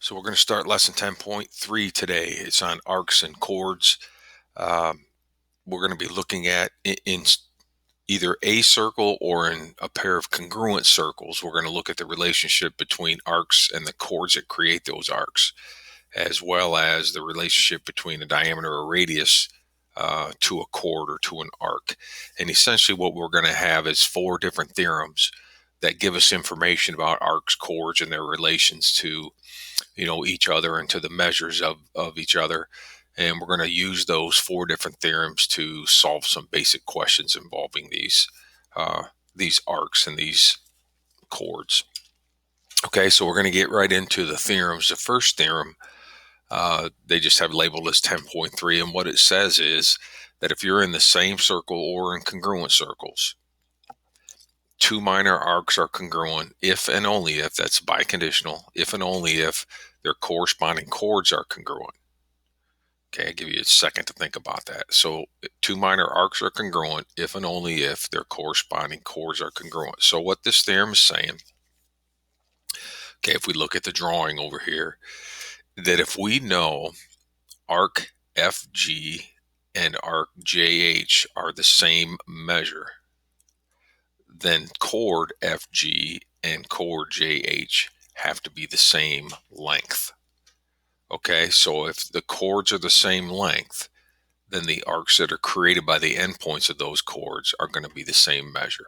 So we're going to start lesson 10.3 today. It's on arcs and chords. Um, we're going to be looking at in either a circle or in a pair of congruent circles. We're going to look at the relationship between arcs and the chords that create those arcs, as well as the relationship between a diameter or radius to a chord or to an arc. And essentially what we're going to have is four different theorems that give us information about arcs, chords, and their relations to each other and to the measures of each other. And we're going to use those four different theorems to solve some basic questions involving these arcs and these chords. Okay, so we're going to get right into the theorems. The first theorem, they just have labeled as 10.3, and what it says is that if you're in the same circle or in congruent circles, two minor arcs are congruent if and only if, that's biconditional, if and only if their corresponding chords are congruent. Okay, I'll give you a second to think about that. So two minor arcs are congruent if and only if their corresponding chords are congruent. So what this theorem is saying, okay, if we look at the drawing over here, that if we know arc FG and arc JH are the same measure, then chord FG and chord JH have to be the same length. Okay, so if the chords are the same length, then the arcs that are created by the endpoints of those chords are going to be the same measure.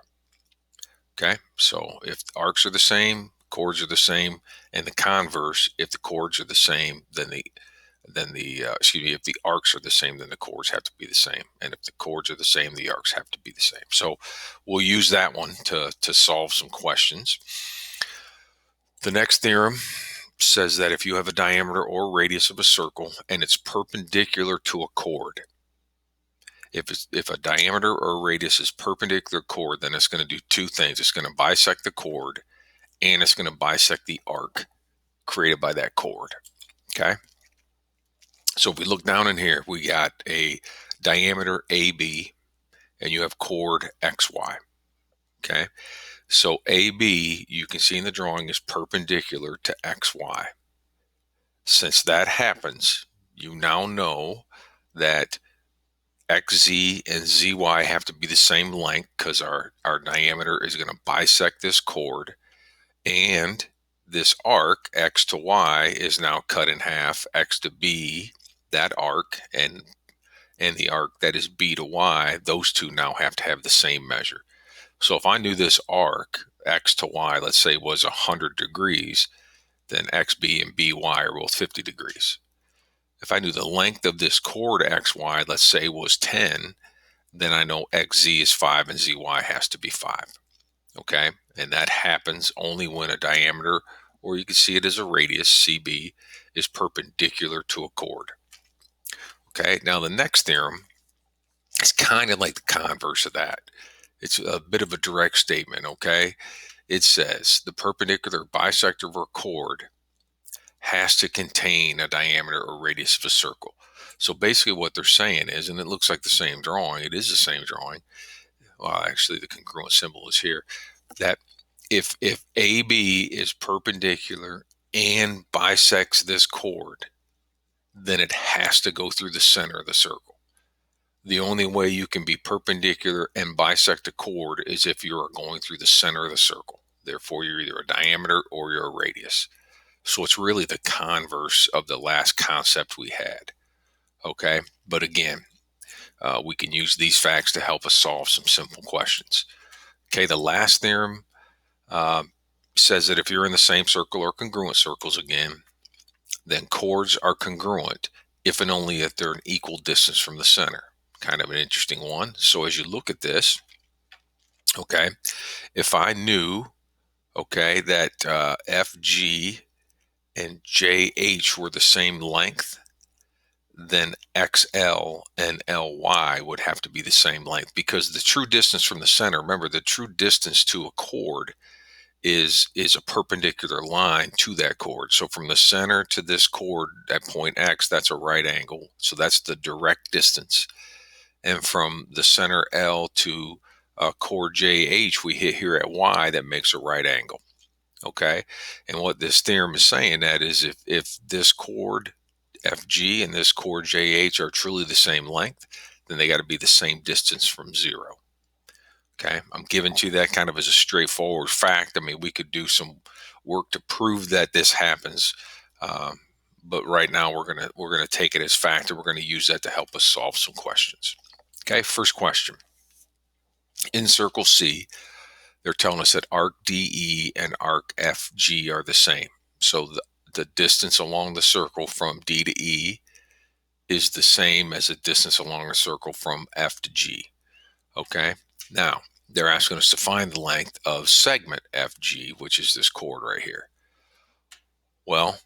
Okay, so if the arcs are the same, chords are the same, and the converse, if the chords are the same, then if the arcs are the same, then the chords have to be the same, and if the chords are the same, the arcs have to be the same. So we'll use that one to solve some questions. The next theorem says that if you have a diameter or radius of a circle and it's perpendicular to a chord, if a diameter or a radius is perpendicular chord, then it's going to do two things. It's going to bisect the chord, and it's going to bisect the arc created by that chord. Okay, so if we look down in here, we got a diameter AB, and you have chord XY. Okay, so AB, you can see in the drawing, is perpendicular to XY. Since that happens, you now know that XZ and ZY have to be the same length because our diameter is going to bisect this chord, and this arc X to Y is now cut in half. X to B, that arc, and the arc that is B to Y, those two now have to have the same measure. So if I knew this arc X to Y, let's say, was 100 degrees, then XB and BY are both 50 degrees. If I knew the length of this chord XY, let's say, was 10, then I know XZ is 5 and ZY has to be 5. Okay, and that happens only when a diameter, or you can see it as a radius, CB, is perpendicular to a chord. Okay, now the next theorem is kind of like the converse of that. It's a bit of a direct statement, okay? It says the perpendicular bisector of a chord has to contain a diameter or radius of a circle. So basically what they're saying is, and it looks like the same drawing, it is the same drawing. Well, actually the congruent symbol is here, that if AB is perpendicular and bisects this chord, then it has to go through the center of the circle. The only way you can be perpendicular and bisect a chord is if you are going through the center of the circle. Therefore, you're either a diameter or you're a radius. So it's really the converse of the last concept we had. Okay, but again, we can use these facts to help us solve some simple questions. Okay, the last theorem says that if you're in the same circle or congruent circles again, then chords are congruent if and only if they're an equal distance from the center. Kind of an interesting one. So as you look at this, okay, if I knew, okay, that FG and JH were the same length, then XL and LY would have to be the same length, because the true distance from the center, remember, the true distance to a chord is a perpendicular line to that chord. So from the center to this chord at point X, that's a right angle. So that's the direct distance. And from the center L to chord JH we hit here at Y, that makes a right angle. Okay. And what this theorem is saying that is if this chord FG and this chord JH are truly the same length, then they got to be the same distance from zero. Okay. I'm giving to you that kind of as a straightforward fact. I mean, we could do some work to prove that this happens. Um, but right now we're gonna take it as fact, and we're gonna use that to help us solve some questions. Okay, first question. In circle C, they're telling us that arc DE and arc FG are the same. So the distance along the circle from D to E is the same as the distance along the circle from F to G. Okay. Now, they're asking us to find the length of segment FG, which is this chord right here. Well,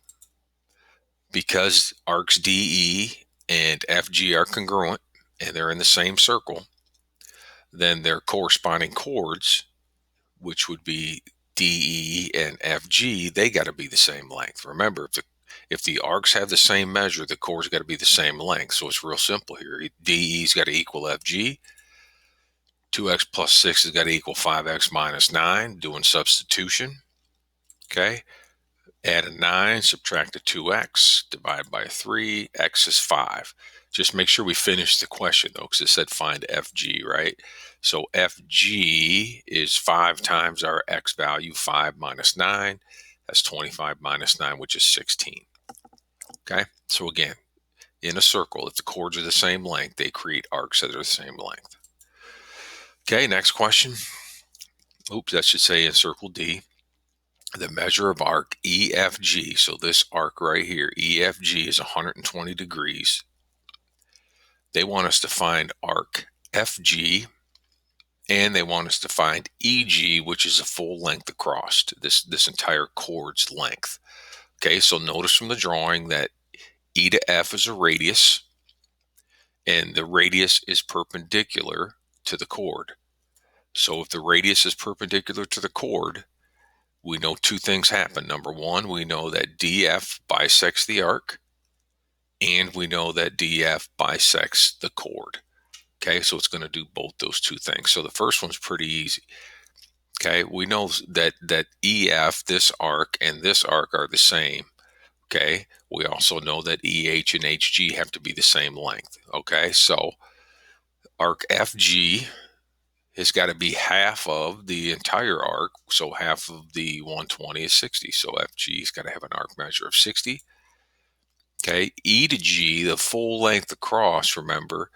because arcs DE and FG are congruent and they're in the same circle, then their corresponding chords, which would be DE and FG, they got to be the same length. Remember, if the arcs have the same measure, the chords got to be the same length. So it's real simple here. DE's got to equal FG. 2x plus 6 has got to equal 5x minus 9, doing substitution. Okay. Add a 9, subtract a 2x, divide by 3, x is 5. Just make sure we finish the question, though, because it said find FG, right? So FG is 5 times our x value, 5 minus 9. That's 25 minus 9, which is 16. Okay? So again, in a circle, if the chords are the same length, they create arcs that are the same length. Okay, next question. Oops, that should say in circle D. The measure of arc EFG, so this arc right here, EFG, is 120 degrees. They want us to find arc FG, and they want us to find EG, which is a full length across this entire chord's length. Okay, so notice from the drawing that E to F is a radius, and the radius is perpendicular to the chord. So if the radius is perpendicular to the chord, we know two things happen. Number one, we know that DF bisects the arc, and we know that DF bisects the chord. Okay, so it's going to do both those two things. So the first one's pretty easy. Okay, we know that EF, this arc, and this arc are the same. Okay, we also know that EH and HG have to be the same length. Okay, so arc FG has got to be half of the entire arc. So half of the 120 is 60. So FG's got to have an arc measure of 60. Okay, E to G, the full length across, remember,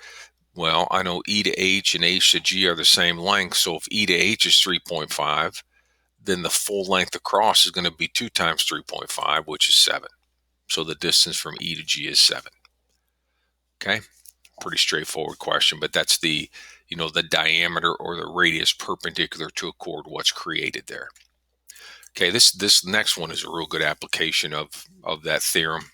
well, I know E to H and H to G are the same length. So if E to H is 3.5, then the full length across is going to be 2 times 3.5, which is 7. So the distance from E to G is 7. Okay, pretty straightforward question, but that's the diameter or the radius perpendicular to a chord, what's created there. Okay, this next one is a real good application of that theorem.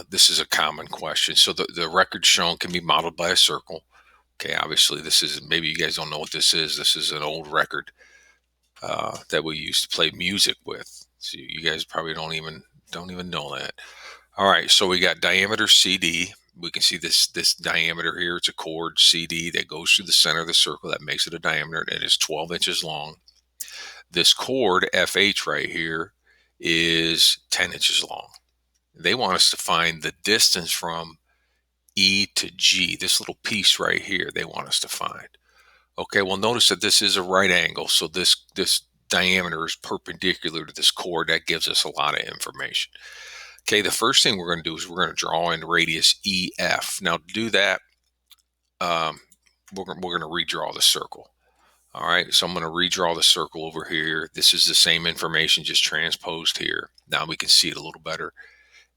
This is a common question. So the record shown can be modeled by a circle. Okay, obviously this is, maybe you guys don't know what this is. This is an old record that we used to play music with. So you guys probably don't even know that. All right, so we got diameter CD. We can see this diameter here. It's a chord CD that goes through the center of the circle. That makes it a diameter. It is 12 inches long. This chord FH right here is 10 inches long. They want us to find the distance from E to G, this little piece right here, they want us to find. Okay, well, notice that this is a right angle, so this diameter is perpendicular to this chord. That gives us a lot of information. Okay, the first thing we're going to do is we're going to draw in radius EF. Now, to do that, we're going to redraw the circle. All right, so I'm going to redraw the circle over here. This is the same information, just transposed here. Now we can see it a little better.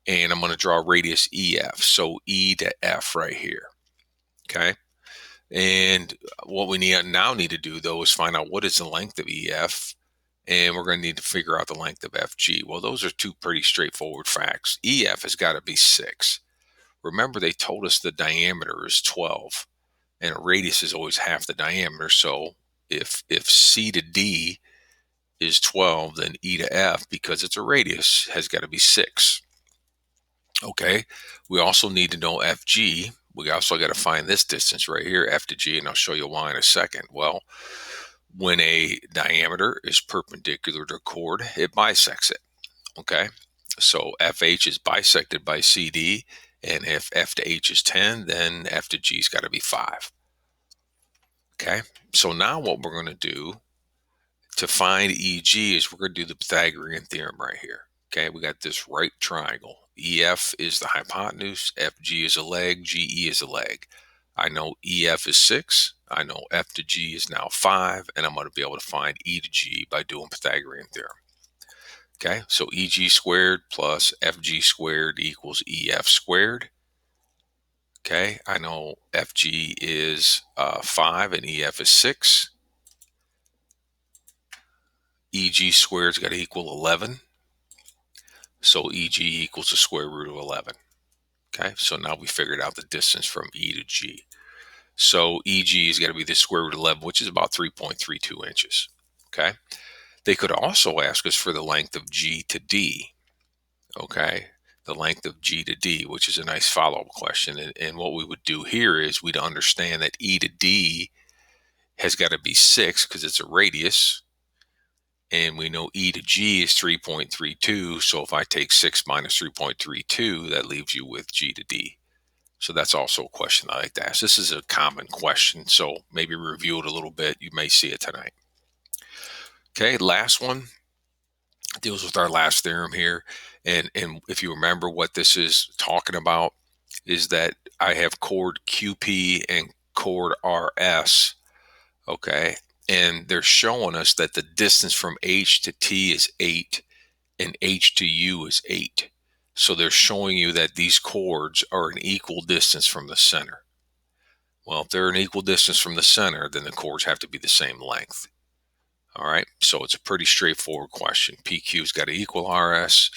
And I'm going to draw radius EF, so E to F right here. Okay, and what we now need to do, though, is find out what is the length of EF, and we're going to need to figure out the length of FG. Well, those are two pretty straightforward facts. EF has got to be 6. Remember, they told us the diameter is 12, and a radius is always half the diameter. So if C to D is 12, then E to F, because it's a radius, has got to be 6. Okay, we also need to know FG. We also got to find this distance right here, F to G, and I'll show you why in a second. Well, When a diameter is perpendicular to a chord, it bisects it. Okay, so FH is bisected by CD, and if F to H is 10, then F to G's got to be 5. Okay, so now what we're going to do to find EG is we're going to do the Pythagorean theorem right here. Okay, we got this right triangle. EF is the hypotenuse, FG is a leg, GE is a leg. I know EF is 6, I know F to G is now 5, and I'm going to be able to find E to G by doing Pythagorean theorem. Okay, so EG squared plus FG squared equals EF squared. Okay, I know FG is 5 and EF is 6. EG squared's got to equal 11. So EG equals the square root of 11. Okay, so now we figured out the distance from E to G. So EG is going to be the square root of 11, which is about 3.32 inches. Okay, they could also ask us for the length of G to D. Okay, the length of G to D, which is a nice follow-up question. And what we would do here is we'd understand that E to D has got to be 6 because it's a radius. And we know E to G is 3.32. So if I take 6 minus 3.32, that leaves you with G to D. So that's also a question I like to ask. This is a common question, so maybe review it a little bit. You may see it tonight. Okay, last one deals with our last theorem here. And if you remember what this is talking about, is that I have chord QP and chord RS. Okay, and they're showing us that the distance from H to T is 8 and H to U is 8. So they're showing you that these chords are an equal distance from the center. Well, if they're an equal distance from the center, then the chords have to be the same length. All right, so it's a pretty straightforward question. PQ's got to equal RS.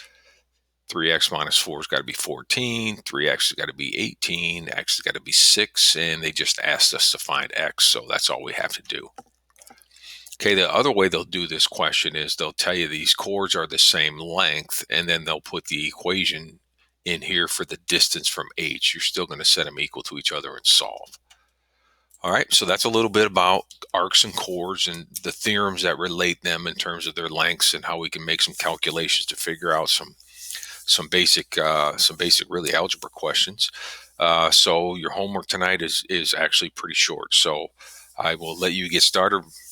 3x minus 4 has got to be 14. 3x has got to be 18. X has got to be 6. And they just asked us to find x, so that's all we have to do. Okay, the other way they'll do this question is they'll tell you these chords are the same length, and then they'll put the equation in here for the distance from H. You're still going to set them equal to each other and solve. All right, so that's a little bit about arcs and chords and the theorems that relate them in terms of their lengths and how we can make some calculations to figure out some basic really algebra questions. So your homework tonight is actually pretty short. So I will let you get started